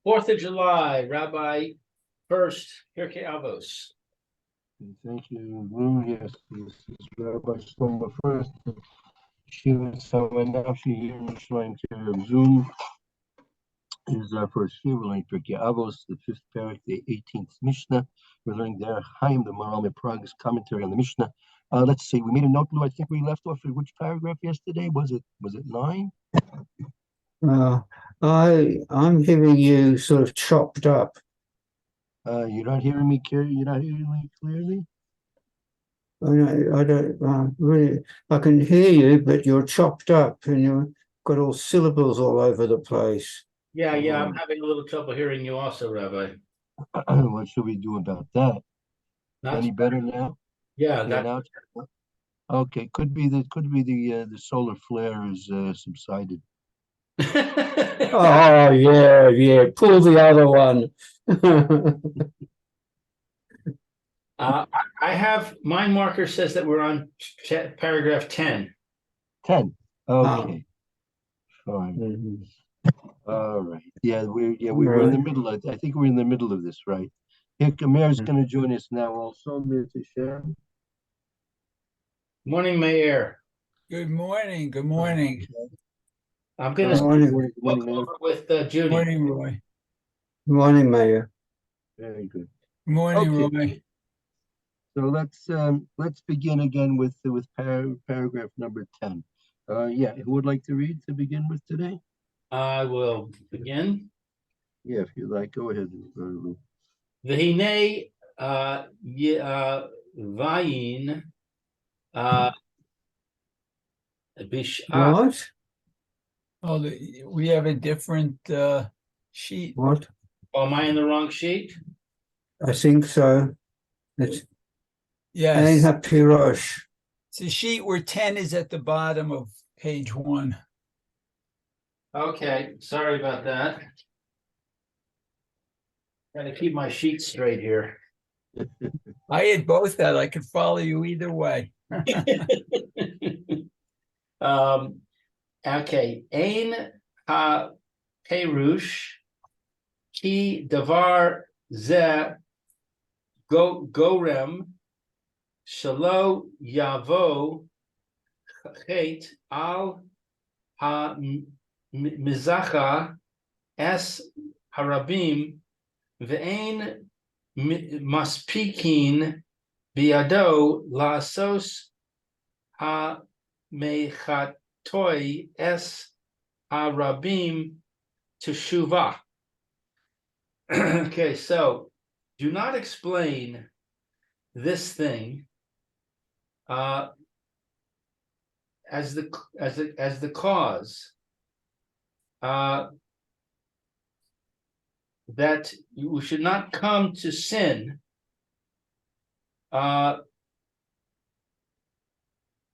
4th of July, Rabbi Furst, Pierke Avos. Thank you. Yes, this is Rabbi Shlomo Furst. Shiva Samanashi here in Yerushalayim to Zoom. This is our first Shiva, learning Pierke Avos, the 5th parak, the 18th Mishnah. We're learning there Chaim, the Maral Prague's commentary on the Mishnah. Let's see. We made a note, Lou. I think we left off at which paragraph yesterday? Was it 9? I'm hearing you sort of chopped up. You're not hearing me clearly. You're not hearing me clearly. I don't really. I can hear you, but you're chopped up, and you've got all syllables all over the place. Yeah, I'm having a little trouble hearing you also, Rabbi. What should we do about that? Any better now? Yeah, now. Okay, could be the solar flare is subsided. Oh yeah. Pull the other one. I have my marker says that we're on paragraph 10. 10. Okay. Fine. Mhm. All right. Yeah, we're in the middle. I think we're in the middle of this, right? Pierke is going to join us now also. Mr. Sharon. Morning, Mayor. Good morning. Good morning. I'm going to walk over with Judy. Morning, Roy. Morning, Mayor. Very good. Morning, Okay. Roy. So let's begin again with paragraph number 10. Who would like to read to begin with today? I will begin. Yeah, if you like, go ahead. V'hinei vayin bish'at. What? Oh, we have a different sheet. What? Am I in the wrong sheet? I think so. It's Yes. Ein HaPirosh. It's a sheet where 10 is at the bottom of page 1. Okay, sorry about that. Gotta keep my sheet straight here. I had both that. I could follow you either way. Okay. Ein ha perush ki davar ze gorem shelo yavo chet al ha mizacha es harabim ve'ein maspikin biado lasos ha mechatoi es harabim teshuvah. Okay, so do not explain this thing as the cause that you should not come to sin. The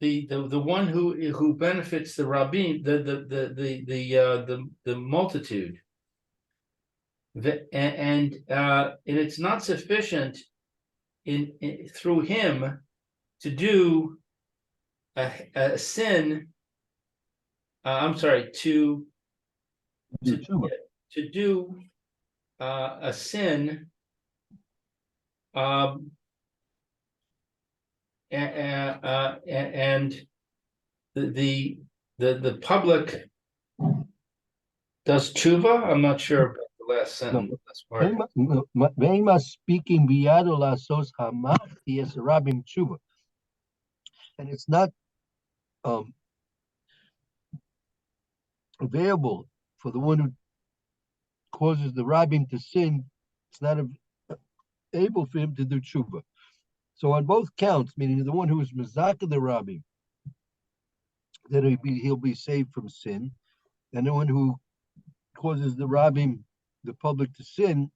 one who benefits the Rabbim, the multitude, and it's not sufficient in through him to do a sin. I'm sorry, to do a sin, and the public does tshuva. I'm not sure about the last sentence. Ve'ema speaking biyado lasos hamach yes rabim tshuva, and it's not available for the one who causes the rabbim to sin. It's not able for him to do tshuva. So on both counts, meaning the one who is mezaka the rabbim, that he'll be saved from sin, and the one who causes the rabbim, the public, to sin,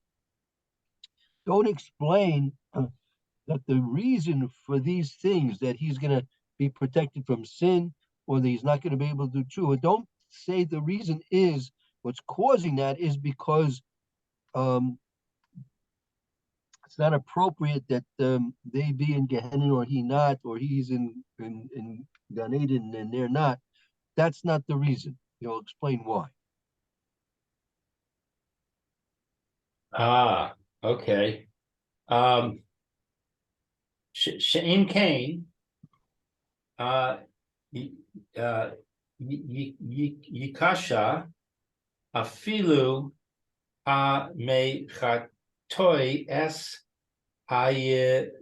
don't explain that the reason for these things, that he's going to be protected from sin or that he's not going to be able to do tshuva, don't say the reason is what's causing that is because it's not appropriate that they be in Gehenna or he not, or he's in Gan Eden and they're not. That's not the reason. You'll explain why. Ah, okay. She'im Kane, uh, y- uh, Yikasha, Afilu, Ha Mechatoi Es Hayechidim,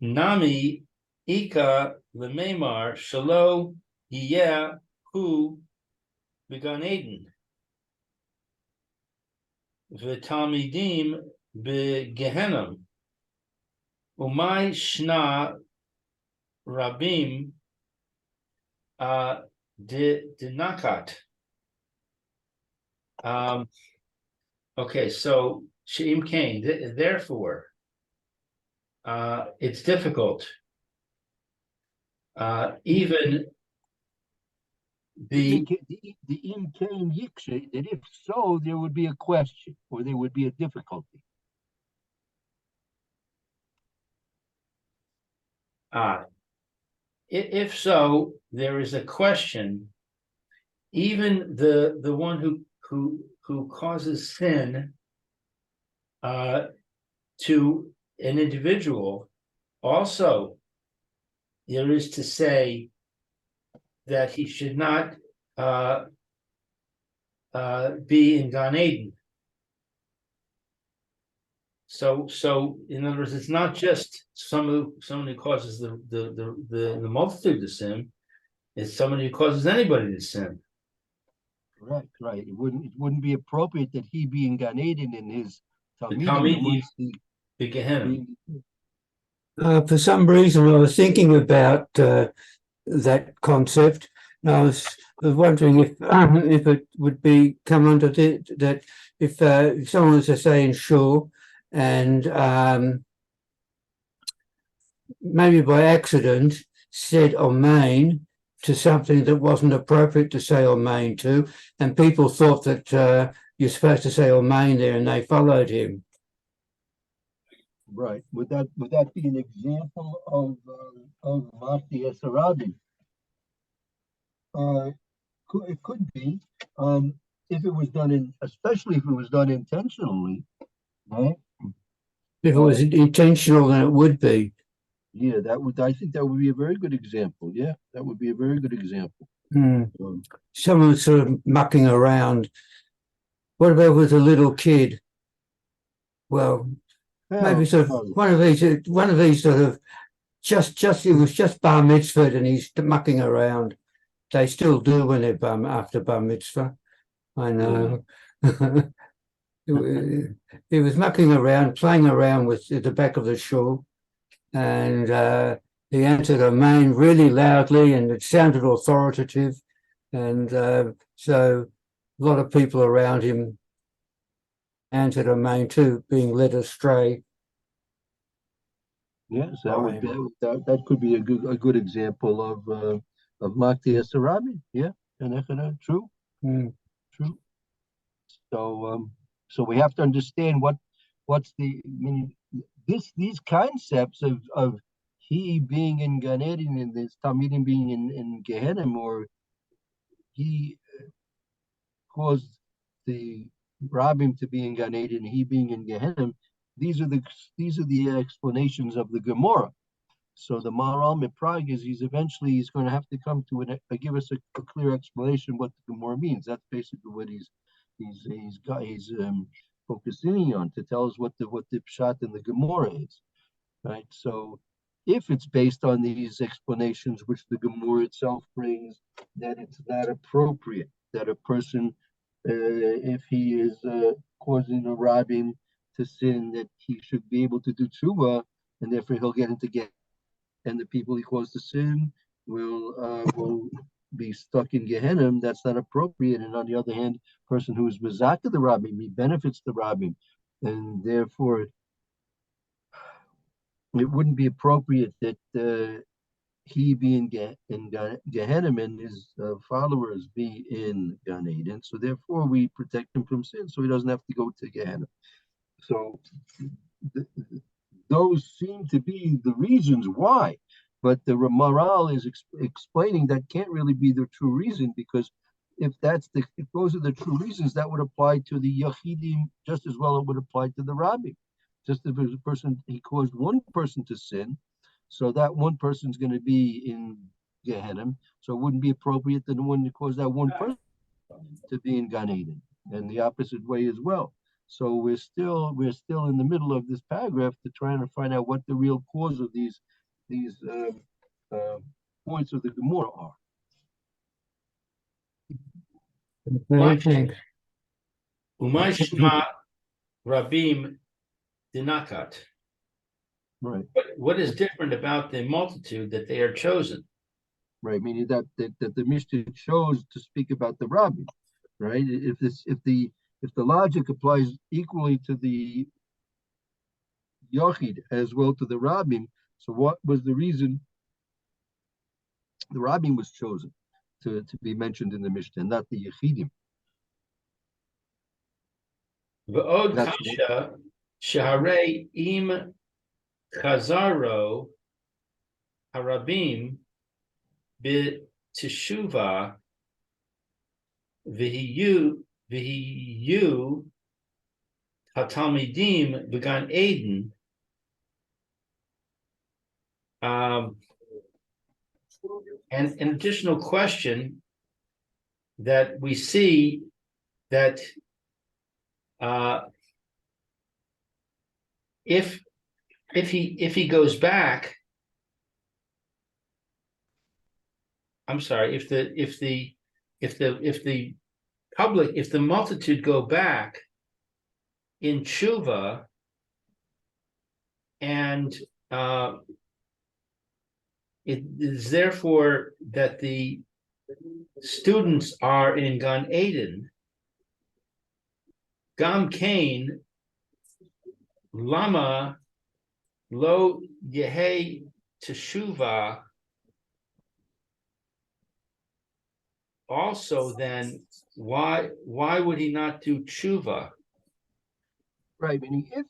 Nami Ika Lememar Shalo Yeh Hu Began Eden V'Talmidim Begehenim Umay Shna Rabim de Nakat. Okay, so Sheim Kane, therefore, it's difficult. Even the The im kain yikshe, that if so, there would be a question or there would be a difficulty. if so, there is a question. Even the one who causes sin to an individual, also there is to say that he should not be in Gan Eden. So in other words, it's not just someone who causes the multitude to sin. It's somebody who causes anybody to sin. Right. It wouldn't be appropriate that he be in Gan Eden in his The Talmidim Talmid amongst the the Gehenna. being. For some reason, I was thinking about that concept. And I was wondering if it would be come under that if someone was to say in shul and maybe by accident said Omein to something that wasn't appropriate to say Omein to, and people thought that you're supposed to say Omein there, and they followed him. Right. Would that be an example of Mafti Esaradi? It could be. If it was done especially if it was done intentionally, right? If it was intentional, then it would be. Yeah, I think that would be a very good example. Yeah, that would be a very good example. Someone sort of mucking around. What about with a little kid? Well, maybe sort of one of these sort of just he was just bar mitzvahed and he's mucking around. They still do when they're after bar mitzvah. I know. He was mucking around, playing around with at the back of the shul, and he entered a main really loudly, and it sounded authoritative, and so a lot of people around him entered a main too, being led astray. Yes, that could be a good example of Makti Esarabi. Yeah, and true. True. So we have to understand what's these concepts of he being in Gan Eden and this Talmidim being in Gehenna, or he caused the Rabbim to be in Gan Eden, he being in Gehenna. These are the explanations of the Gemara. So the Maharal Miprag he's going to have to come to give us a clear explanation what the Gemara means. That's basically what he's focusing on, to tell us what the pshat in the Gemara is, right? So if it's based on these explanations which the Gemara itself brings, that it's not appropriate that a person, if he is causing a rabbim to sin, that he should be able to do tshuva, and therefore he'll get into get, and the people he caused to sin will be stuck in Gehenna. That's not appropriate. And on the other hand, person who is mezaka the rabbim, he benefits the rabbim, and therefore it wouldn't be appropriate that he be in Gehenna and his followers be in Gan Eden. So therefore we protect him from sin, so he doesn't have to go to Gehenna. So those seem to be the reasons why. But the Maharal is explaining that can't really be the true reason, because if those are the true reasons, that would apply to the Yachidim just as well it would apply to the Rabbi. Just if there's a person, he caused one person to sin, so that one person's going to be in Gehenna, so it wouldn't be appropriate that the one that caused that one person to be in Gan Eden, and the opposite way as well. So we're still in the middle of this paragraph to try and find out what the real cause of these points of the Gemara are. Thanks. Umay Shema Rabim Dinakat. Right. What is different about the multitude that they are chosen? Right, meaning that the Mishnah chose to speak about the Rabbi, right? If the logic applies equally to the Yochid as well to the Rabbim, so what was the reason the Rabbim was chosen to be mentioned in the Mishnah, not the Yechidim? V'od kasha shaharei im chazaro harabim b'teshuva v'hiyu hatalmidim b'gan Eden. And an additional question that we see that if he goes back, I'm sorry, if the multitude go back in tshuva and it is therefore that the students are in Gan Eden, Gam Kain, Lama, Lo Yehe Teshuva. Also, then, why would he not do tshuva? Right, meaning if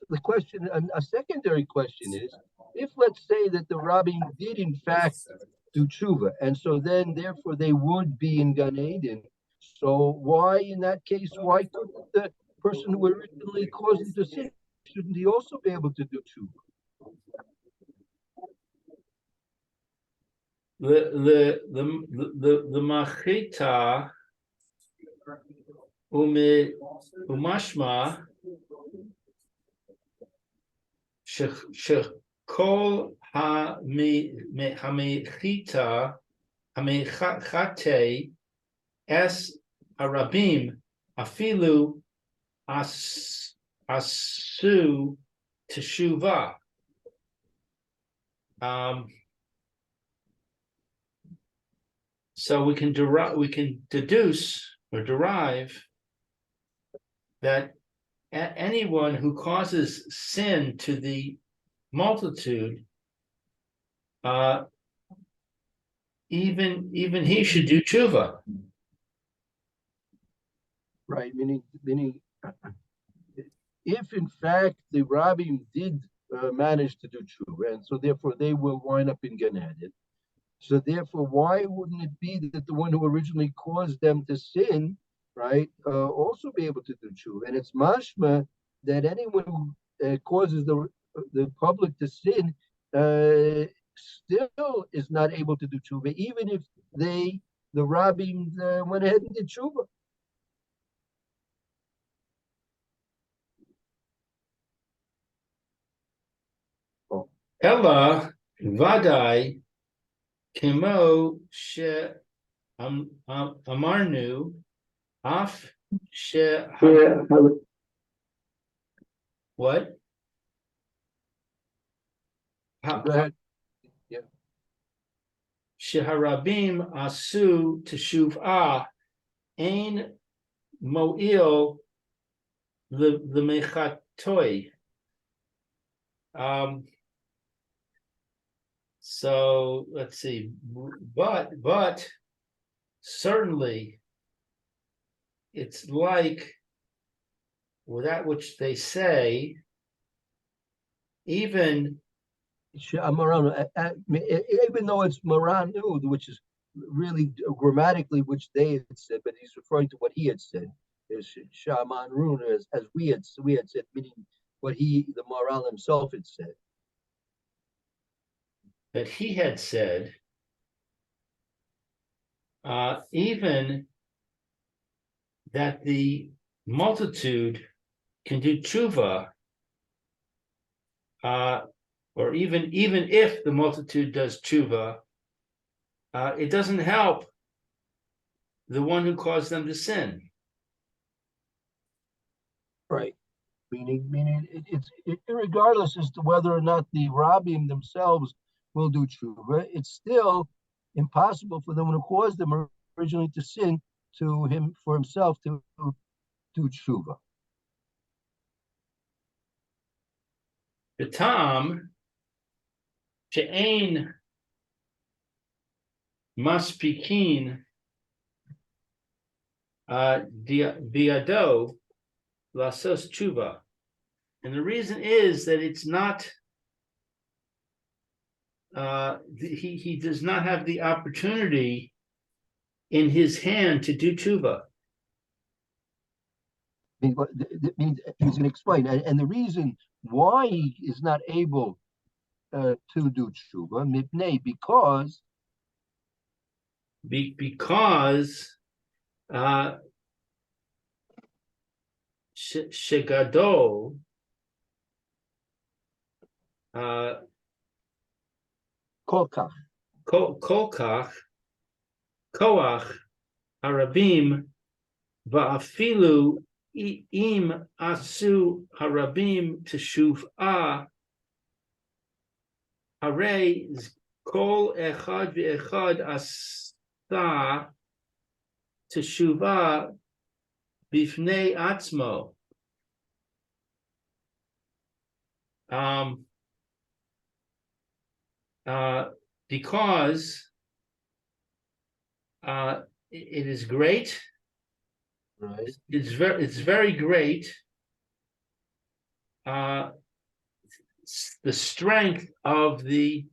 the question, a secondary question is, if let's say that the Rabbim did in fact do tshuva, and so then therefore they would be in Gan Eden, so why in that case, why couldn't the person who originally caused him to sin, shouldn't he also be able to do tshuva? The machita umashma shekol hamechita hamechate es arabim afilu asu teshuva. So we can deduce or derive that anyone who causes sin to the multitude, even he should do tshuva. Right, meaning if in fact the Rabbim did manage to do tshuva, and so therefore they will wind up in Gan Eden. So therefore, why wouldn't it be that the one who originally caused them to sin, right, also be able to do tshuva? And it's mashma that anyone who causes the public to sin still is not able to do tshuva, even if the Rabbim went ahead and did tshuva. Ella vadai kemo she amarnu af she what? Go ahead. Yeah. Sheharabim asu teshuvah ein mo'il the mechatoi. So let's see, but certainly it's like with that which they say, even Even though it's Maranu, which is really grammatically which they had said, but he's referring to what he had said. Is Shaman Run as we had said, meaning what the Maharal himself had said. That he had said, even that the multitude can do tshuva, or even if the multitude does tshuva, it doesn't help the one who caused them to sin. Right. Meaning it's regardless as to whether or not the Rabbim themselves will do tshuva, it's still impossible for the one who caused them originally to sin to him for himself to do tshuva. B'tam she'ein maspikin biado lasos tshuva. And the reason is that it's not, he does not have the opportunity in his hand to do tshuva. He's going to explain, and the reason why he is not able to do tshuva, mipnei, because shegadol kolkach kolkach koach harabim va'afilu im asu harabim teshuvah harei kol echad ve'echad asa teshuvah bifnei atzmo. Because it is great. right, It's very great. The strength of the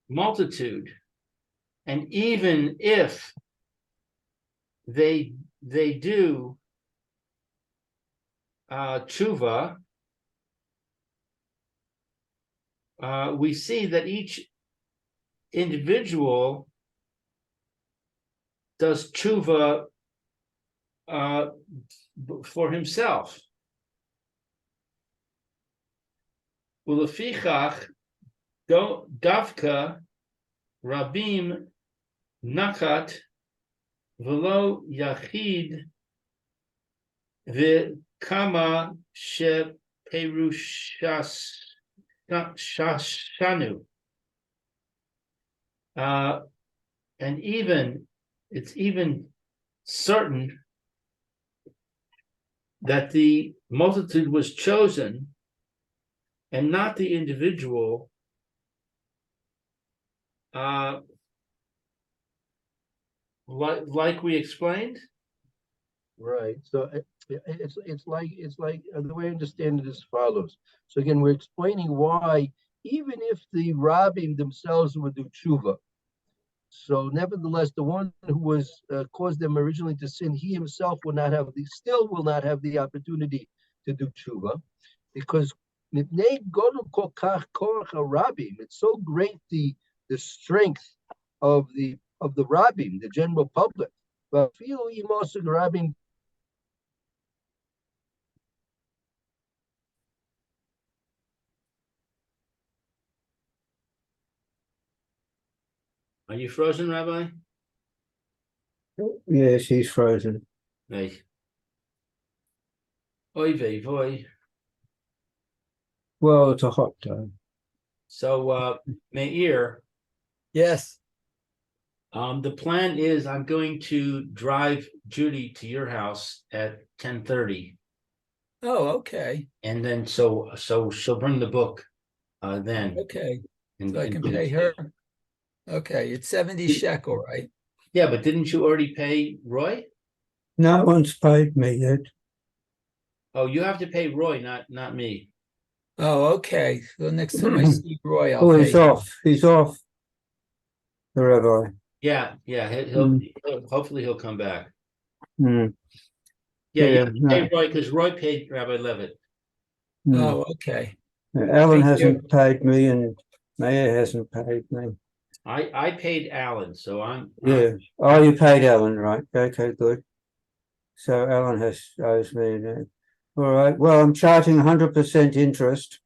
multitude, and even if they do tshuva, we see that each individual does tshuva for himself. Ulefichach davka rabim nakat v'lo yachid v'kama sheperushas shashanu. And it's even certain that the multitude was chosen and not the individual, like we explained. right. So it's like the way I understand it is as follows. So again, we're explaining why even if the Rabbim themselves would do tshuva, so nevertheless, the one who was caused them originally to sin, he himself will not have the opportunity to do tshuva, because it's so great the strength of the Rabbim, the general public. But Rabbim. Are you frozen, Rabbi? Yes, he's frozen. Hey. Oy vey voy. Well, it's a hot day. So, Meir, Yes. the plan is I'm going to drive Judy to your house at 10:30, Oh, okay. and then so she'll bring the book then. Okay. And, So I can pay her. Okay. It's 70 shekel, right? Yeah, but didn't you already pay Roy? No one's paid me yet. Oh, you have to pay Roy, not me. Oh, okay. So next time I see Roy, I'll Oh, pay he's him. off. He's off. The rabbi. Yeah, hopefully he'll come back. Hmm. Yeah, Yeah, you pay no. Roy, because Roy paid Rabbi Levitt. Hmm. Oh, okay. Alan Thank you. hasn't paid me, and Mayor hasn't paid me. I paid Alan, so I'm Yeah. Oh, you paid Alan, right? Okay, good. So Alan owes me now. All right. Well, I'm charging 100% interest.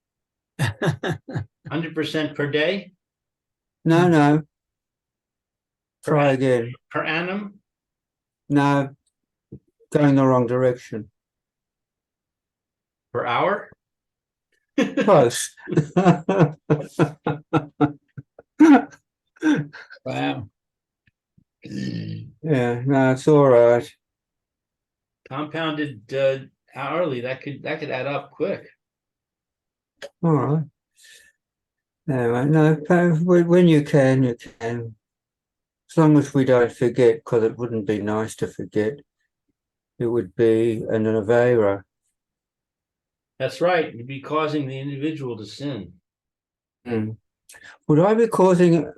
100% per day, No. per Try annum, again. per annum, No, going the wrong direction. per hour. Close. Wow. Yeah, no, it's all right. Compounded hourly, that could add up quick. All right. Anyway, no, when you can, you can. As long as we don't forget, because it wouldn't be nice to forget. It would be an Avera. That's right. You'd be causing the individual to sin. Mm. Would I be causing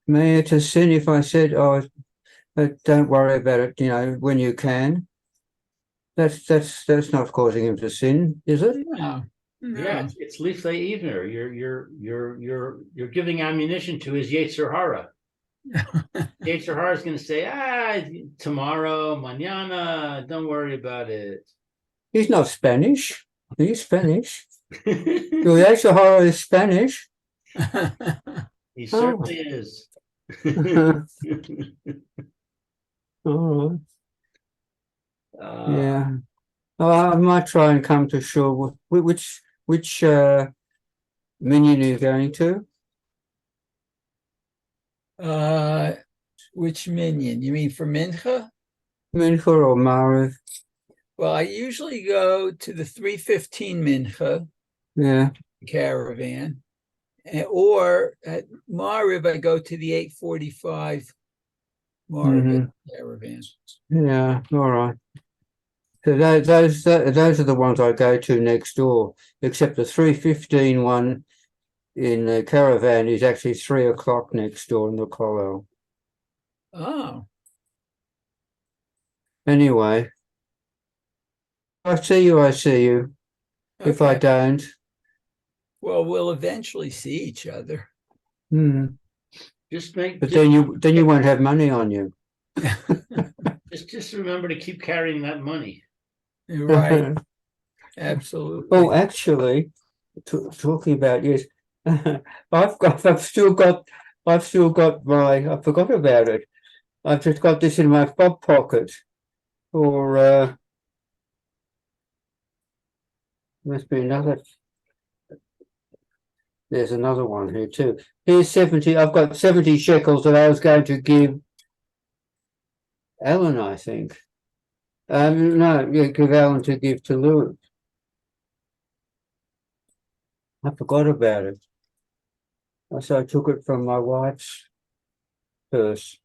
Mayor to sin if I said, "Oh, don't worry about it, when you can"? That's not causing him to sin, is it? No. Yeah, No. it's Liflei Evener. You're giving ammunition to his Yetzer Hara. Yetzer Hara is going to say, tomorrow, mañana, don't worry about it. He's not Spanish. He's Spanish. Your Yeshua is Spanish. He certainly is. All right. Yeah. Oh, I might try and come to shore. Which minion are you going to? Which minion? You mean for Mincha? Mincha or Mariv? Well, I usually go to the 3:15 Mincha Yeah. caravan, or at Mariv, I go to the 8:45 Mariv caravan. Yeah. All right. So those are the ones I go to next door, except the 3:15 one in the caravan is actually 3 o'clock next door in the Kollel. Oh, Anyway, I see you. If I okay. don't, Well, we'll eventually see each other. but then you won't have money on you. just remember to keep carrying that money. Right. Absolutely. Oh, actually, talking about yes, I've still got my. I forgot about it. I've just got this in my fob pocket, or must be another. There's another one here too. Here's 70. I've got 70 shekels that I was going to give Alan, I think. No, yeah, give Alan to give to Louis. I forgot about it. So I took it from my wife's purse.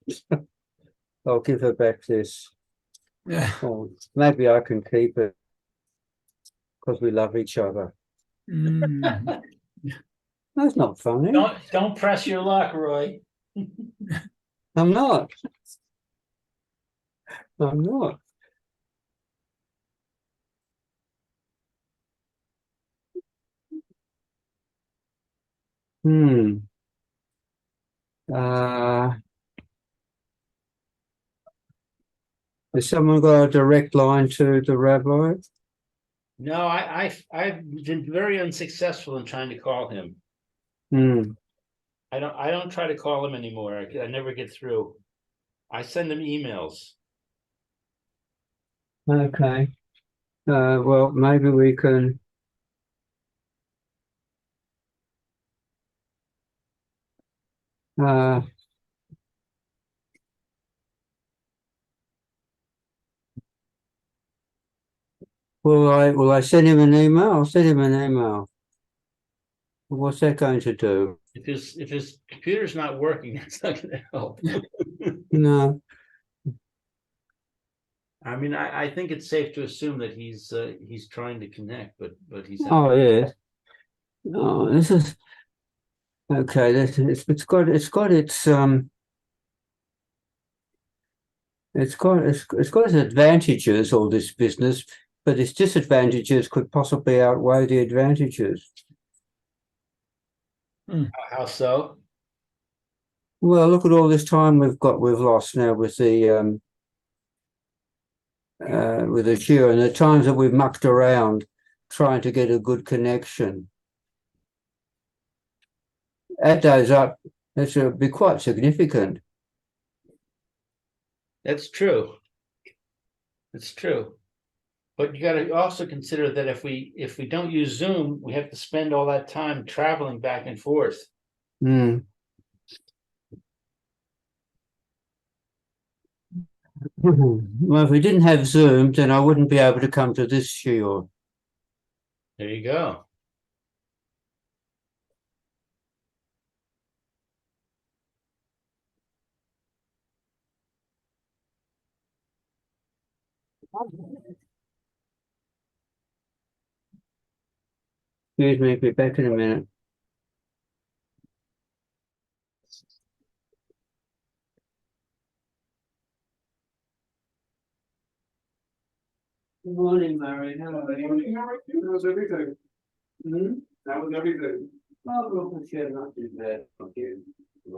I'll give her back this. Yeah. Or maybe I can keep it because we love each other. That's not funny. Don't press your luck, Roy. I'm not. I'm not. Has someone got a direct line to the rabbi? No, I've been very unsuccessful in trying to call him. I don't try to call him anymore. I never get through. I send him emails. Okay. Well, maybe we can. Will I send him an email? I'll send him an email. What's that going to do? If his computer's not working, that's not going to help. No. I mean, I think it's safe to assume that he's trying to connect, but he's. Oh yeah. Oh, this is okay. It's got its it's got its advantages, all this business, but its disadvantages could possibly outweigh the advantages. How so? Well, look at all this time we've lost now with the shoe, and the times that we've mucked around trying to get a good connection. Add those up, that should be quite significant. That's true. It's true. But you got to also consider that if we don't use Zoom, we have to spend all that time traveling back and forth. Mm. Well, if we didn't have Zoom, then I wouldn't be able to come to this shiur. There you go. Excuse me, be back in a minute. Good morning, Mary. How are you? How's everything? Hmm? That was everything. Oh, well, yeah, not too bad. Okay.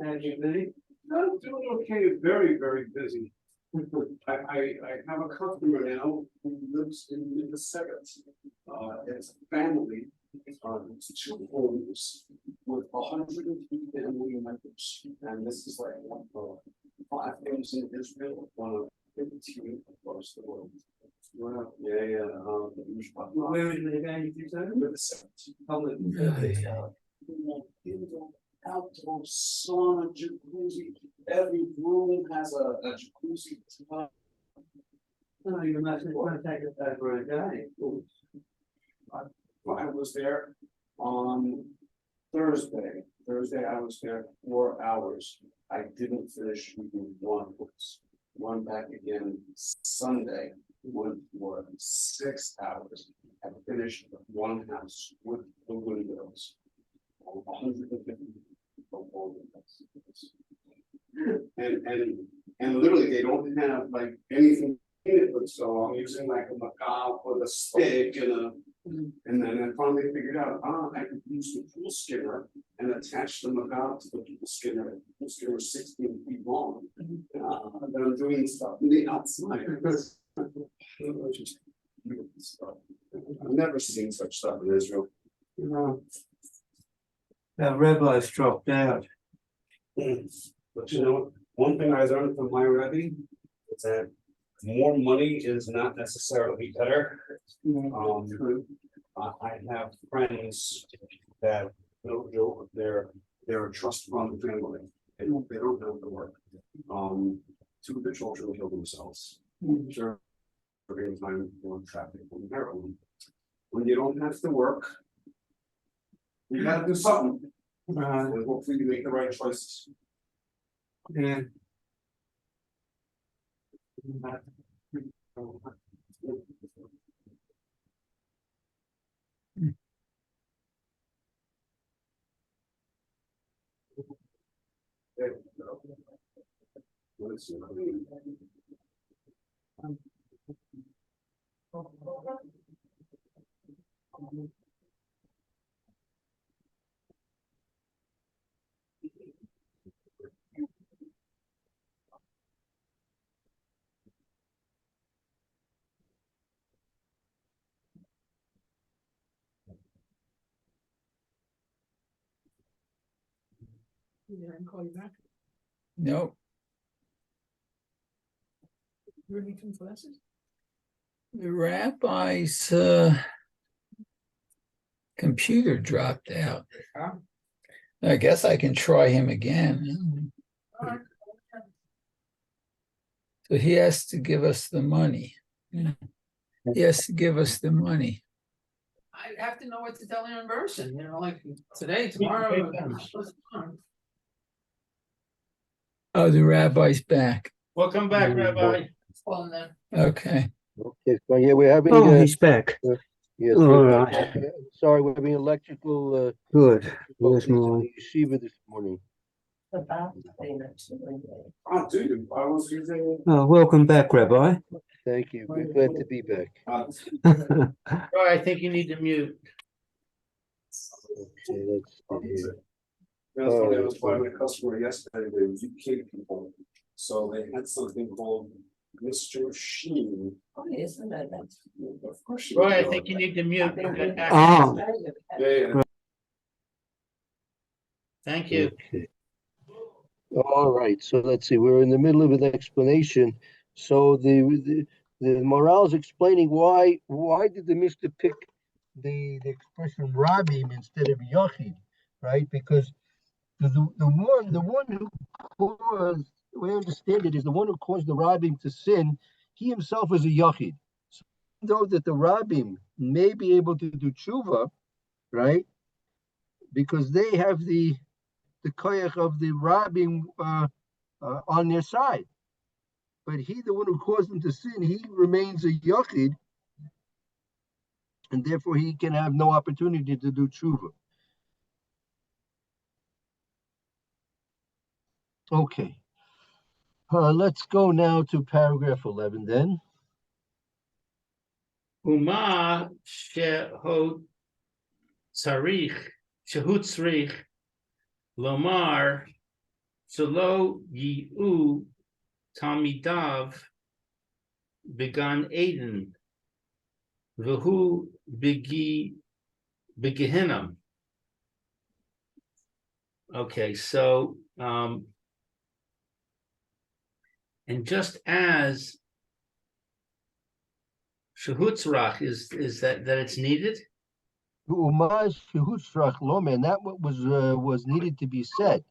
How's you been? I'm doing okay, very, very busy. I have a customer now who lives in the Sevens. It's a family, it's 2 homes with 103 family members. And this is like one of 5 things in Israel, one of 15 across the world. Well, yeah. Where is it again? You said? With the Sevens. Public. Outdoor sauna, jacuzzi. Every room has a jacuzzi. Oh, you must want to take it over a day. I was there on Thursday. I was there 4 hours. I didn't finish even one course. One back again Sunday, went for 6 hours. I finished one house with the windows. 150 people. And literally they don't have like anything in it, but so I'm using like a macaw with a stick and then I finally figured out I could use the pool skimmer and attach the macaw to the pool skimmer. The pool skimmer is 16 feet long. Then I'm doing stuff in the outside. Just beautiful stuff. I've never seen such stuff in Israel. Our rabbis dropped out. But you know, one thing I learned from my Rebbe is that more money is not necessarily better. I have friends that no joke, they're a trust fund family. They don't have to work. 2 of the children kill themselves. Sure. During time on traffic on heroin. When you don't have to work, you gotta do something. And hopefully you make the right choices. Yeah. Yeah, I can call you back. No, You need some glasses? the rabbi's computer dropped out. I guess I can try him again. So he has to give us the money. He has to give us the money. I have to know what to tell him in person, like today, tomorrow. Oh, the rabbi's back. Welcome back, Rabbi. Well, then. Okay. Okay, so yeah, we're having, Oh, he's back. yes, All we're- right. sorry, we're having electrical, Good. Where's difficulties in my? the yeshiva this morning. Oh, dude, I was using. Oh, welcome back, Rabbi. Thank you. We're glad to be back. Oh, I think you need to mute. Okay, let's see here. That's funny, I was Alright, buying a customer yesterday, they were UK people, so they had something called Mr. Sheen. Of course. you Roy, I know. think you need to mute. Oh, Yeah, yeah. Thank you. Okay. All right, so let's see, we're in the middle of an explanation. So the morale is explaining why did the Mishnah pick the expression Rabim instead of Yachid, right? Because the one who caused, the way I understand it, is the one who caused the Rabim to sin. He himself is a Yachid. So even though that the Rabim may be able to do tshuva, right? Because they have the koyach of the Rabim on their side. But he, the one who caused them to sin, he remains a Yachid, and therefore he can have no opportunity to do tshuva. Okay. Let's go now to paragraph 11 then. Uma shehu tzarich lomar shelo yi'u tamidav began Eden v'hu begehinnom. Okay, so and just as shehutzrach is that it's needed. Umaz shehusrach lomer, and that what was needed to be said.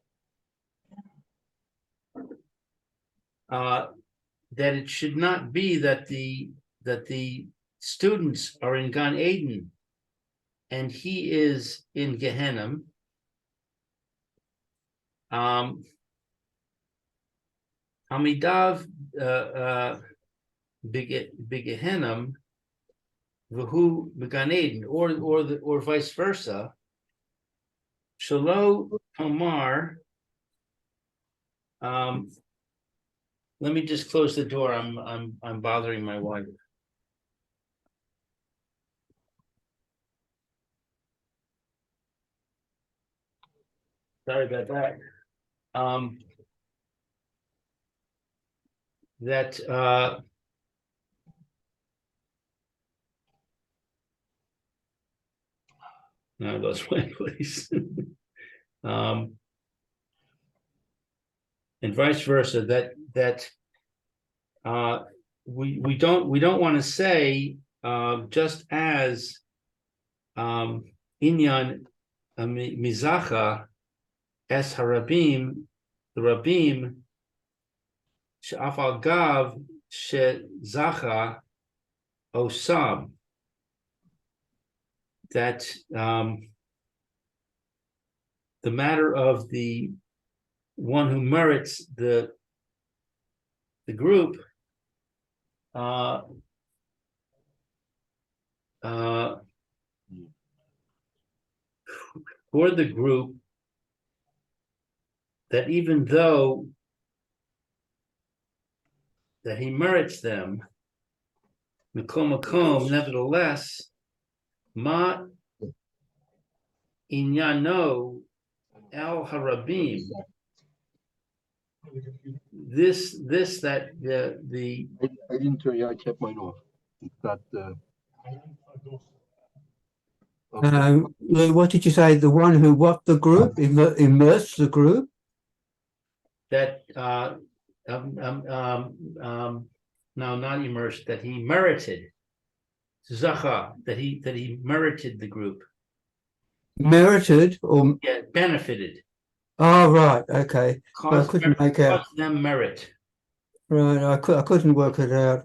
That it should not be that the students are in Gan Eden and he is in Gehenna. Amidav begehenna v'hu began Eden, or vice versa. Shelo Tomar. Let me just close the door. I'm bothering my wife. Sorry about that. Now I lost my place. And vice versa, that we don't want to say just as inyan mizacha es harabim, the rabim she'afal gav she'zacha osam, that the matter of the one who merits the group for the group, that even though that he merits them, Makom, nevertheless, Ma inyano el harabim. This that the I didn't turn you. I kept mine off. It's not. what did you say? The one who what the group immersed the group? that no, not immersed, that he merited zacha, that he merited the group, Merited or benefited. oh right, okay. I couldn't make out. Caused them merit. Right, I couldn't work it out.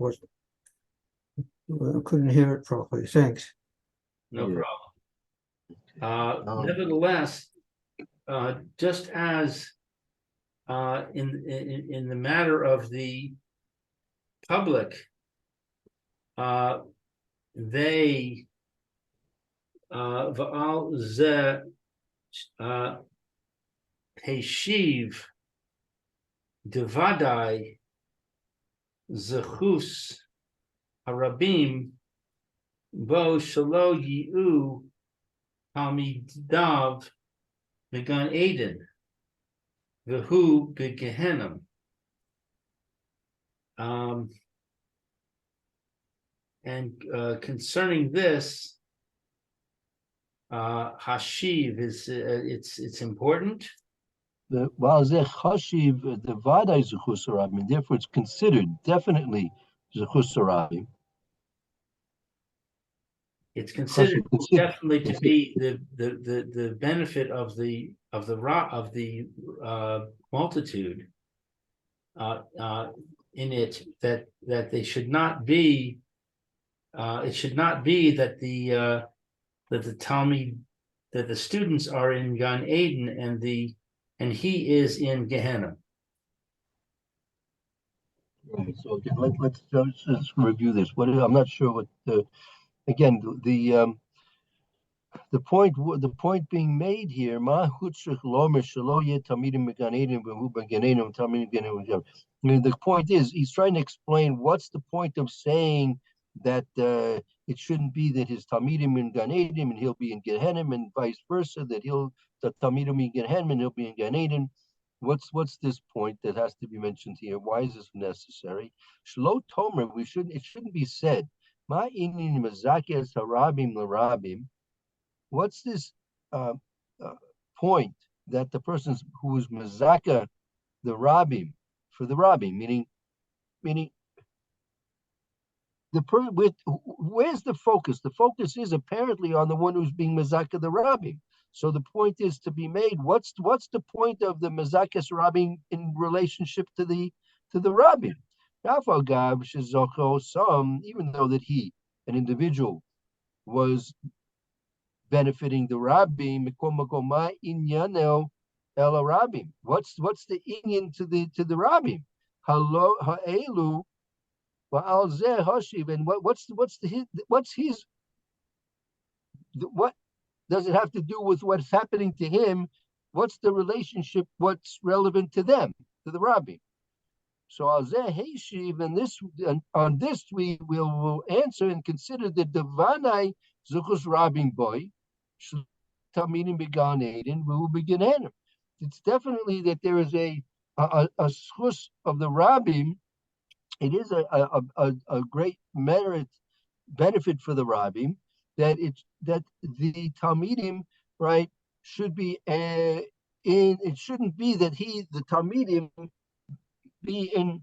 I couldn't hear it properly. Thanks. No Yeah. problem. Nevertheless, just as in the matter of the public, they va'al ze Heshiv Devadai Zechus Harabim Bo Shalo Yiu Hamidav Megan Eden Vehu Begehenim. And concerning this, Hashiv is it's important. The Valzeh Chashiv, the Vadai Zechus Harabim, therefore it's considered definitely Zechus Harabim. It's considered definitely to Considered. be the benefit of the multitude in it, that they should not be. It should not be that the Talmud, that the students are in Gan Eden and he is in Gehenna. Right. So again, let's just review this. I'm not sure what again the point being made here. The point is, he's trying to explain what's the point of saying that it shouldn't be that his Talmidim in Gan Eden and he'll be in Gehenna, and vice versa, that the Talmidim in Gehenna and he'll be in Gan Eden. What's this point that has to be mentioned here? Why is this necessary? Shlo Tomer, it shouldn't be said. Ma inin mazakias harabim l'rabim. What's this point that the person who is mazaka the rabim for the rabim, meaning where's the focus? The focus is apparently on the one who's being mazaka the rabim. So the point is to be made. What's the point of the mazakas rabim in relationship to the rabim? Even though that an individual, was benefiting the rabbi, what's the inyan to the rabbi? Ha'elu va'al hashiv, and what does it have to do with what's happening to him? What's the relationship? What's relevant to them, to the rabbi? So on this we will answer and consider the Devanai Zuchus Rabin boy. It's definitely that there is a schus of the Rabbim. It is a great benefit for the Rabbim that the Talmidim, right, should be it shouldn't be that the Talmidim be in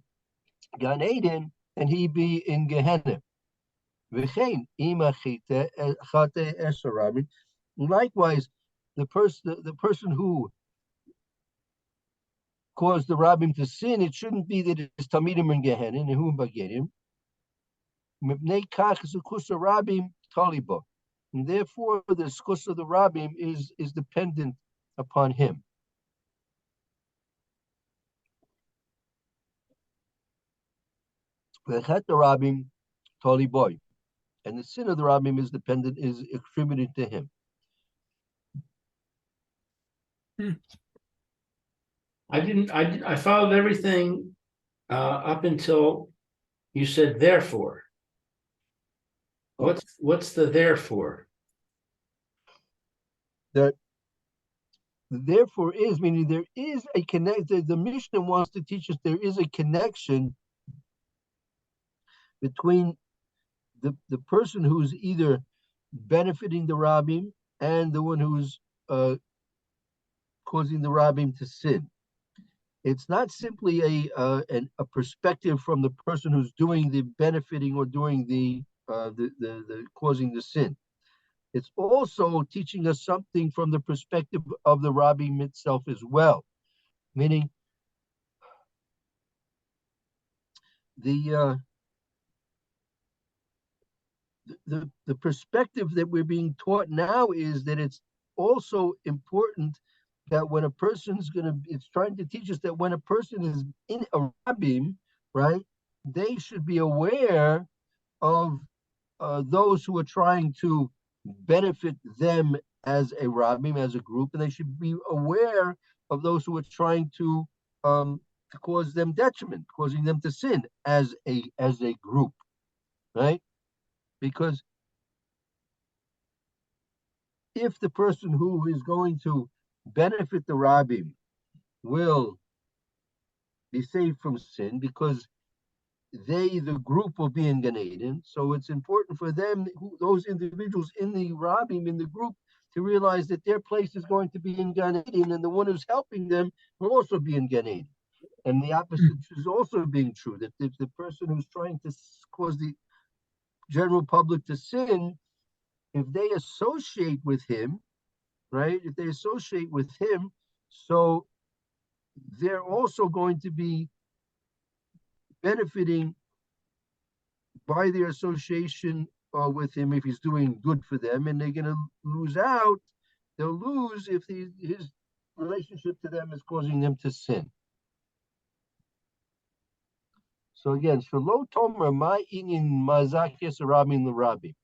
Gan Eden and he be in Gehenna. Likewise, the person who caused the rabbim to sin, it shouldn't be that it's Talmidim in Gehenna and whom bagerim. And therefore, the schus of the rabbim is dependent upon him. The rabbim tali boy, and the sin of the rabbim is attributed to him. I followed everything up until you said therefore. What's the therefore? That therefore is meaning there is a connection. The Mishnah wants to teach us there is a connection between the person who's either benefiting the rabbim and the one who's causing the rabbim to sin. It's not simply a perspective from the person who's doing the benefiting or doing the causing the sin. It's also teaching us something from the perspective of the rabbim itself as well, meaning the perspective that we're being taught now is that it's also important that when a person's it's trying to teach us that when a person is in a rabbim, right, they should be aware of those who are trying to benefit them as a rabbim, as a group, and they should be aware of those who are trying to cause them detriment, causing them to sin as a group, right? Because if the person who is going to benefit the Rabbim will be saved from sin because they, the group, will be in Gan Eden. So it's important for them, those individuals in the Rabbim, in the group, to realize that their place is going to be in Gan Eden, and the one who's helping them will also be in Gan Eden. And the opposite is also being true, that if the person who's trying to cause the general public to sin, if they associate with him, right? If they associate with him, so they're also going to be benefiting by their association with him if he's doing good for them, and they're going to lose out. They'll lose if his relationship to them is causing them to sin. So again, Shalo Tomer Ma Inin Mazakis Rabin L'Rabim.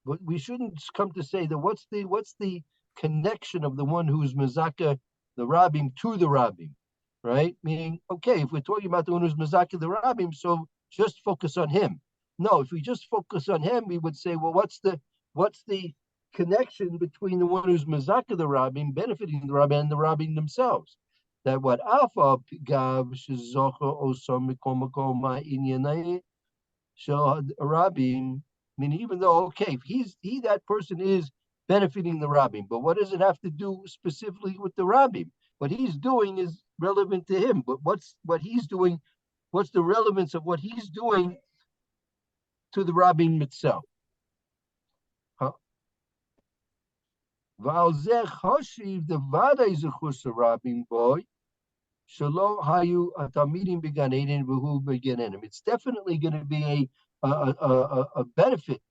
But we shouldn't come to say that what's the connection of the one who's Mazaka the Rabbim to the Rabbim, right? Meaning, okay, if we're talking about the one who's Mazaka the Rabbim, so just focus on him. No, if we just focus on him, we would say, well, what's the connection between the one who's Mazaka the Rabbim, benefiting the Rabbim, and the Rabbim themselves? That what Alpha Gav Shizocha Osam Mikomako Ma Inyanai Shal Rabbim. I mean, even though, okay, that person is benefiting the Rabbim, but what does it have to do specifically with the Rabbim? What he's doing is relevant to him, but what he's doing, what's the relevance of what he's doing to the Rabbim itself? It's definitely going to be a benefit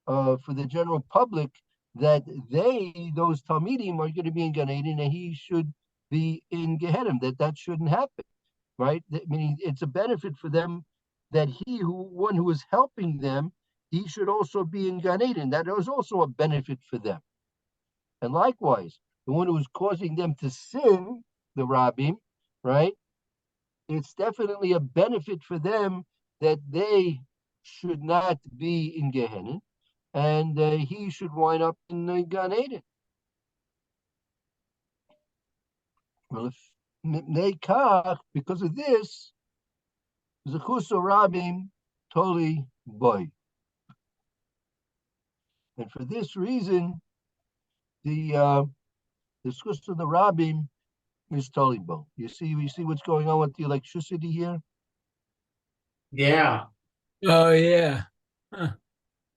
for the general public that those Talmidim are going to be in Gan Eden and he should be in Gehenna, that shouldn't happen, right? Meaning it's a benefit for them that one who is helping them, he should also be in Gan Eden. That is also a benefit for them. And likewise, the one who is causing them to sin, the Rabbim, right? It's definitely a benefit for them that they should not be in Gehenna, and he should wind up in Gan Eden. Well, if because of this, Zechus Rabbim totally boy. And for this reason, the Zechus of the Rabbim is totally boy. You see what's going on with the electricity here? Yeah. Oh, yeah. Huh.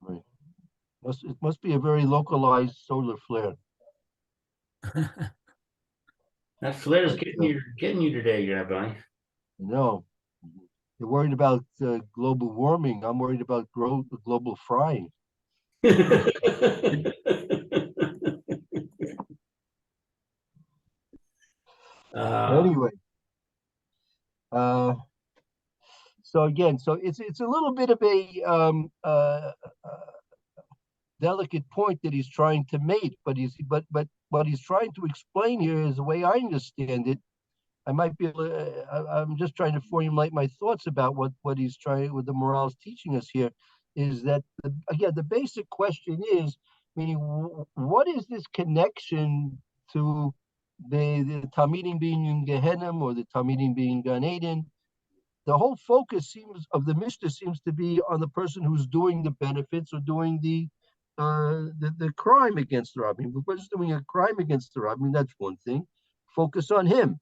Right. It must be a very localized solar flare. That flare's getting you today, Rabbi. No, you're worried about global warming. I'm worried about global frying. Anyway, so again, it's a little bit of a delicate point that he's trying to make, but what he's trying to explain here is the way I understand it. I'm just trying to formulate my thoughts about what the morale's teaching us here, is that the basic question is, meaning, what is this connection to the Talmidim being in Gehenna or the Talmidim being in Gan Eden? The whole focus of the Mishnah seems to be on the person who's doing the benefits or doing the crime against the Rabbim. If the person's doing a crime against the Rabbim, that's one thing. Focus on him.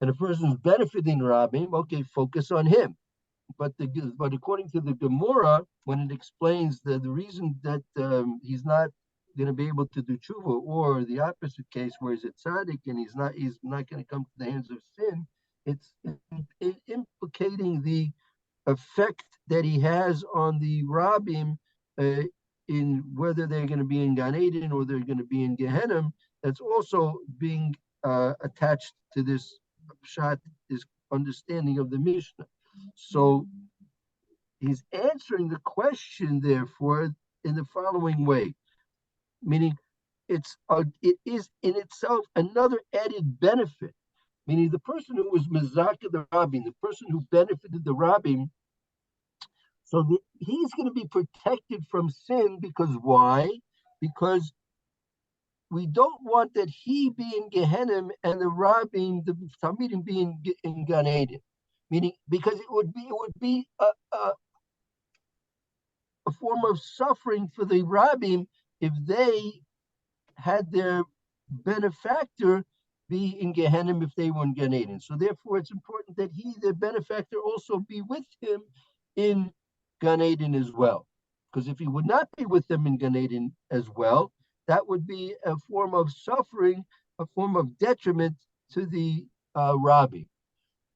And the person who's benefiting the Rabbim, okay, focus on him. But according to the Gemara, when it explains the reason that he's not going to be able to do tshuva, or the opposite case where he's a tzaddik and he's not going to come to the hands of sin, it's implicating the effect that he has on the Rabbim in whether they're going to be in Gan Eden or they're going to be in Gehenna. That's also being attached to this pshat, this understanding of the Mishnah. So he's answering the question, therefore, in the following way, meaning it is in itself another added benefit, meaning the person who was mezaka the rabbim, the person who benefited the rabbim, so he's going to be protected from sin because why? Because we don't want that he be in Gehenna and the rabbim, the Talmidim, be in Gan Eden, meaning because it would be a form of suffering for the rabbim if they had their benefactor be in Gehenna if they were in Gan Eden. So therefore, it's important that he, the benefactor, also be with him in Gan Eden as well. Because if he would not be with them in Gan Eden as well, that would be a form of suffering, a form of detriment to the Rabbi.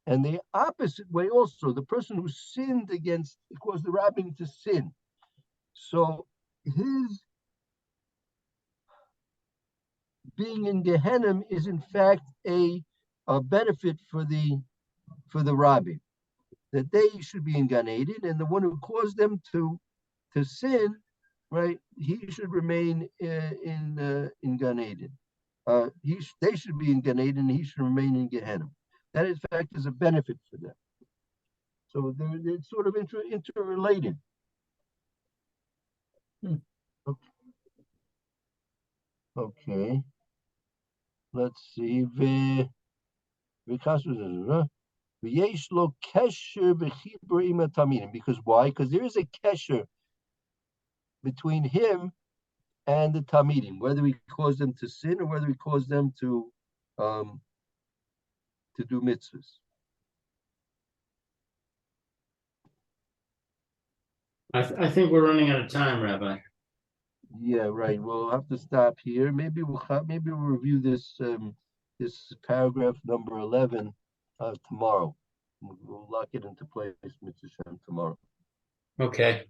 And the opposite way also, the person who sinned against, caused the Rabbi to sin. So his being in Gehenna is in fact a benefit for the Rabbi, that they should be in Gan Eden, and the one who caused them to sin, right? He should remain in Gan Eden. They should be in Gan Eden, and he should remain in Gehenna. That in fact is a benefit for them. So they're sort of interrelated. Okay. Let's see. Because why? Because there is a kesher between him and the Talmidim, whether he caused them to sin or whether he caused them to do mitzvahs. I think we're running out of time, Rabbi. Yeah, right. We'll have to stop here. Maybe we'll review this this paragraph number 11 tomorrow. We'll lock it into place, Mitzvah Shem, tomorrow. Okay.